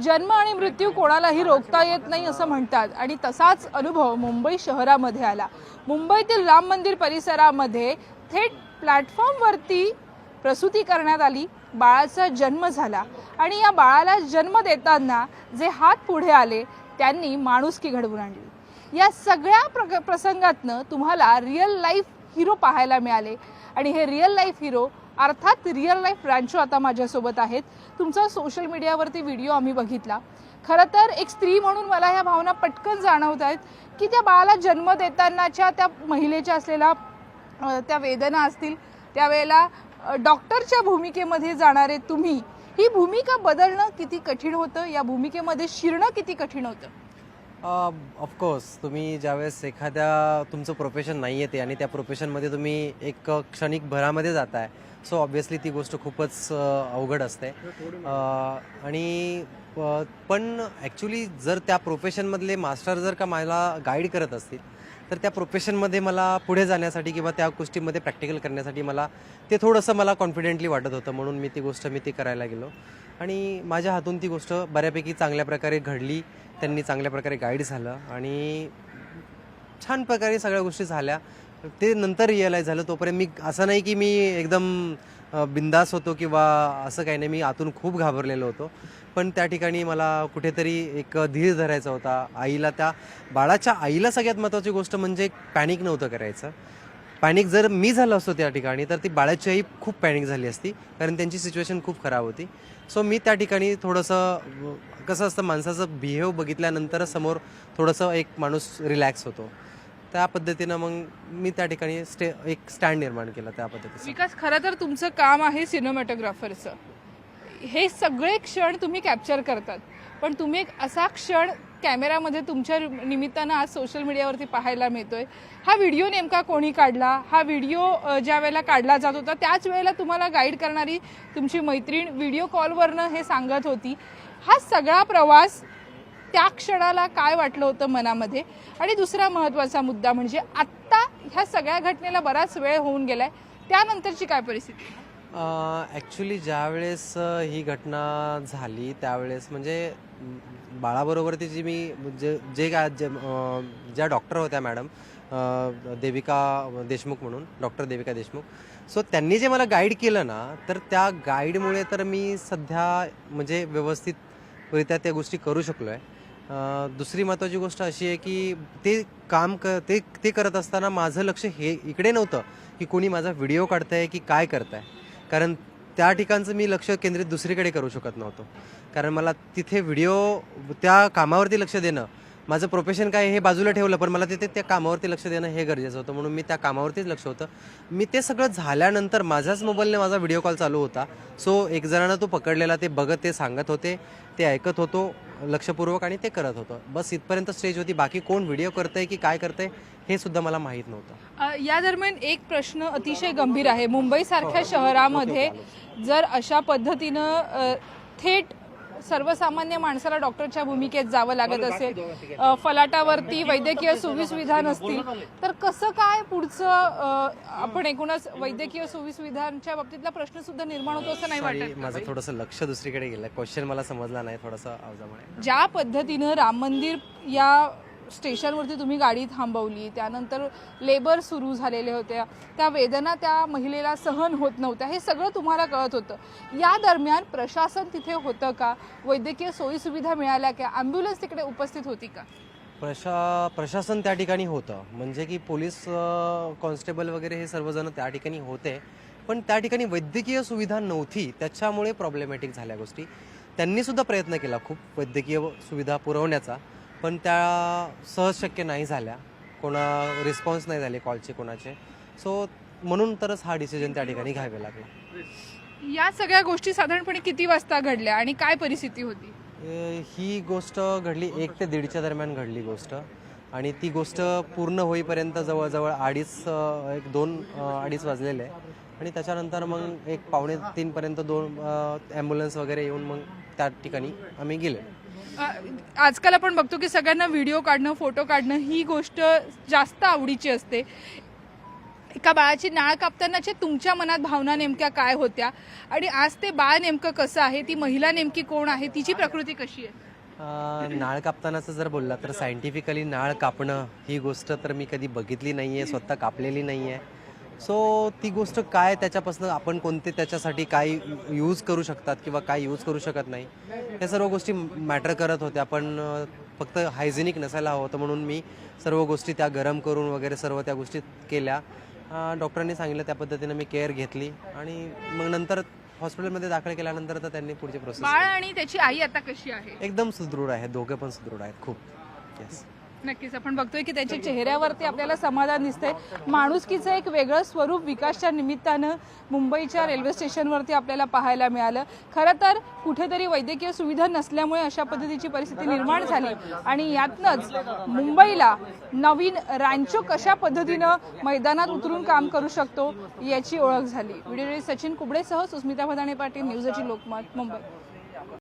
जन्म आणि मृत्यू कोणालाही रोखता येत नाही असं म्हणतात आणि तसाच अनुभव मुंबई शहरामध्ये आला। मुंबईतील राम मंदिर परिसरामध्ये थेट प्लॅटफॉर्मवरती प्रसूती करण्यात आली, बाळाचा जन्म झाला आणि या बाळाला जन्म देताना जे हात पुढे आले त्यांनी माणुसकी घडवून आणली। या सगळ्या प्रसंगातनं तुम्हाला रिअल लाईफ हिरो पाहायला मिळाले आणि हे रिअल लाईफ हिरो अर्थात रिअल लाईफ रॅन्चो आता माझ्यासोबत आहेत। तुमचा सोशल मीडियावरती व्हिडिओ आम्ही बघितला। खरं तर एक स्त्री म्हणून मला ह्या भावना पटकन जाणवत आहेत की त्या बाळाला जन्म देतानाच्या त्या महिलेच्या असलेल्या त्या वेदना असतील, त्यावेळेला डॉक्टरच्या भूमिकेमध्ये जाणारे तुम्ही, ही भूमिका बदलणं किती कठीण होतं, या भूमिकेमध्ये शिरणं किती कठीण होतं? ऑफकोर्स तुम्ही ज्यावेळेस एखाद्या तुमचं प्रोफेशन नाही आहे ते आणि त्या प्रोफेशनमध्ये तुम्ही एक क्षणिक भरामध्ये जाताय, सो ऑब्व्हियसली ती गोष्ट खूपच अवघड असते। आणि पण ॲक्च्युली जर त्या प्रोफेशनमधले मास्टर जर का मला गाईड करत असतील तर त्या प्रोफेशनमध्ये मला पुढे जाण्यासाठी किंवा त्या गोष्टीमध्ये प्रॅक्टिकल करण्यासाठी मला ते थोडंसं मला कॉन्फिडेंटली वाटत होतं, म्हणून मी ती करायला गेलो आणि माझ्या हातून ती गोष्ट बऱ्यापैकी चांगल्या प्रकारे घडली। त्यांनी चांगल्या प्रकारे गाईड झालं आणि छान प्रकारे सगळ्या गोष्टी झाल्या। ते नंतर रिअलाईज झालं, तोपर्यंत मी असं नाही की मी एकदम बिंदास होतो किंवा असं काही नाही, मी आतून खूप घाबरलेलो होतो। पण त्या ठिकाणी मला कुठेतरी एक धीर धरायचा होता। आईला, त्या बाळाच्या आईला सगळ्यात महत्त्वाची गोष्ट म्हणजे पॅनिक नव्हतं करायचं। पॅनिक जर मी झालो असतो त्या ठिकाणी तर ती बाळाची आई खूप पॅनिक झाली असती, कारण त्यांची सिच्युएशन खूप खराब होती। सो मी त्या ठिकाणी थोडंसं, कसं असतं माणसाचं बिहेव बघितल्यानंतर समोर थोडंसं एक माणूस रिलॅक्स होतो, त्या पद्धतीनं मग मी त्या ठिकाणी एक स्टँड निर्माण केला त्या पद्धतीचं। विकास, खरं तर तुमचं काम आहे सिनेमॅटोग्राफरचं, हे सगळे क्षण तुम्ही कॅप्चर करतात, पण तुम्ही एक असा क्षण कॅमेरामध्ये तुमच्या निमित्तानं आज सोशल मीडियावरती पाहायला मिळतोय। हा व्हिडिओ नेमका कोणी काढला? हा व्हिडिओ ज्या वेळेला काढला जात होता त्याच वेळेला तुम्हाला गाईड करणारी तुमची मैत्रीण व्हिडिओ कॉलवरनं हे सांगत होती। हा सगळा प्रवास, त्या क्षणाला काय वाटलं होतं मनामध्ये? आणि दुसरा महत्त्वाचा मुद्दा म्हणजे आत्ता ह्या सगळ्या घटनेला बराच वेळ होऊन गेलाय, त्यानंतरची काय परिस्थिती? ॲक्च्युली ज्यावेळेस ही घटना झाली त्यावेळेस म्हणजे बाळाबरोबर तिची मी ज्या डॉक्टर होत्या मॅडम, देविका देशमुख म्हणून, डॉक्टर देविका देशमुख, सो त्यांनी जे मला गाईड केलं ना, तर त्या गाईडमुळे तर मी सध्या म्हणजे व्यवस्थितरित्या त्या गोष्टी करू शकलो आहे। दुसरी महत्त्वाची गोष्ट अशी आहे की ते करत असताना माझं लक्ष हे इकडे नव्हतं की कोणी माझा व्हिडिओ काढतंय की काय करताय, कारण त्या ठिकाणचं मी लक्ष केंद्रित दुसरीकडे करू शकत नव्हतो, कारण मला तिथे त्या कामावरती लक्ष देणं, माझं प्रोफेशन काय हे बाजूला ठेवलं, पण मला तिथे त्या कामावरती लक्ष देणं हे गरजेचं होतं, म्हणून मी त्या कामावरतीच लक्ष होतं। मी ते सगळं झाल्यानंतर माझ्याच मोबाईलने माझा व्हिडिओ कॉल चालू होता, सो एक जणांना तो पकडलेला, ते बघत, ते सांगत होते, ते ऐकत होतो लक्षपूर्वक आणि ते करत होतं, बस इथपर्यंत स्टेज होती। बाकी कोण व्हिडिओ करतंय की काय करतंय हे सुद्धा मला माहीत नव्हतं। या दरम्यान एक प्रश्न अतिशय गंभीर आहे। मुंबईसारख्या शहरामध्ये जर अशा पद्धतीनं थेट सर्वसामान्य माणसाला डॉक्टरच्या भूमिकेत जावं लागत असेल, फलाटावरती वैद्यकीय सुविधा नसतील, तर कसं काय पुढचं? आपण एकूणच वैद्यकीय सुविधांच्या बाबतीतला प्रश्न सुद्धा निर्माण होतो असं नाही वाटत? माझं थोडंसं लक्ष दुसरीकडे गेलं, क्वेश्चन मला समजला नाही थोडंसं आवाजामुळे। ज्या पद्धतीनं राम मंदिर या स्टेशनवरती तुम्ही गाडी थांबवली, त्यानंतर लेबर सुरू झालेले होते, त्या वेदना त्या महिलेला सहन होत नव्हत्या, हे सगळं तुम्हाला कळत होतं। या दरम्यान प्रशासन तिथे होतं का? वैद्यकीय सोयीसुविधा मिळाल्या का? ॲम्ब्युलन्स तिकडे उपस्थित होती का? प्रशासन त्या ठिकाणी होतं, म्हणजे की पोलीस कॉन्स्टेबल वगैरे हे सर्वजण त्या ठिकाणी होते, पण त्या ठिकाणी वैद्यकीय सुविधा नव्हती, त्याच्यामुळे प्रॉब्लेमॅटिक झाल्या गोष्टी। त्यांनीसुद्धा प्रयत्न केला खूप वैद्यकीय सुविधा पुरवण्याचा, पण त्या सहज शक्य नाही झाल्या, रिस्पॉन्स नाही झाले कॉलचे कोणाचे, सो म्हणून तरच हा डिसिजन त्या ठिकाणी घ्यावा लागला। या सगळ्या गोष्टी साधारणपणे किती वाजता घडल्या आणि काय परिस्थिती होती? ही गोष्ट घडली 1 ते 1:30च्या दरम्यान घडली गोष्ट, आणि ती गोष्ट पूर्ण होईपर्यंत जवळजवळ 2:30 वाजलेले, आणि त्याच्यानंतर मग 2:45 पर्यंत 2 ॲम्ब्युलन्स वगैरे येऊन मग त्या ठिकाणी आम्ही गेलो। आजकाल आपण बघतो की सगळ्यांना व्हिडिओ काढणं, फोटो काढणं ही गोष्ट जास्त आवडीची असते। एका बाळाची नाळ कापतानाच्या तुमच्या मनात भावना नेमक्या काय होत्या आणि आज ते बाळ नेमकं कसं आहे, ती महिला नेमकी कोण आहे, तिची प्रकृती कशी आहे? नाळ कापतानाचं जर बोलला तर सायंटिफिकली नाळ कापणं ही गोष्ट तर मी कधी बघितली नाही आहे, स्वतः कापलेली नाही आहे. सो ती गोष्ट काय, त्याच्यापासून आपण कोणते त्याच्यासाठी काय यूज करू शकतात किंवा काय यूज करू शकत नाही, या सर्व गोष्टी मॅटर करत होत्या. पण फक्त हायजेनिक नसायला हवं होतं म्हणून मी सर्व गोष्टी त्या गरम करून वगैरे सर्व त्या गोष्टी केल्या. डॉक्टरांनी सांगितलं त्या पद्धतीनं मी केअर घेतली आणि मग नंतर हॉस्पिटलमध्ये दाखल केल्यानंतर तर त्यांनी पुढची प्रोसेस बाळ आणि त्याची आई आता कशी आहे? एकदम सुदृढ आहे, दोघे पण सुदृढ आहेत खूप. येस. नक्कीच आपण बघतोय की त्याच्या चेहऱ्यावरती आपल्याला समाधान दिसतंय. माणुसकीचं एक वेगळं स्वरूप विकासच्या निमित्तानं मुंबईच्या रेल्वे स्टेशनवरती आपल्याला पाहायला मिळालं. खरं तर कुठेतरी वैद्यकीय सुविधा नसल्यामुळे अशा पद्धतीची परिस्थिती निर्माण झाली आणि यातनंच मुंबईला नवीन रॅन्चो कशा पद्धतीनं मैदानात उतरून काम करू शकतो याची ओळख झाली. व्हिडिओ सचिन कुबडेसह सुस्मिता भदाणे पाटील, न्यूज एटीन लोकमत, मुंबई.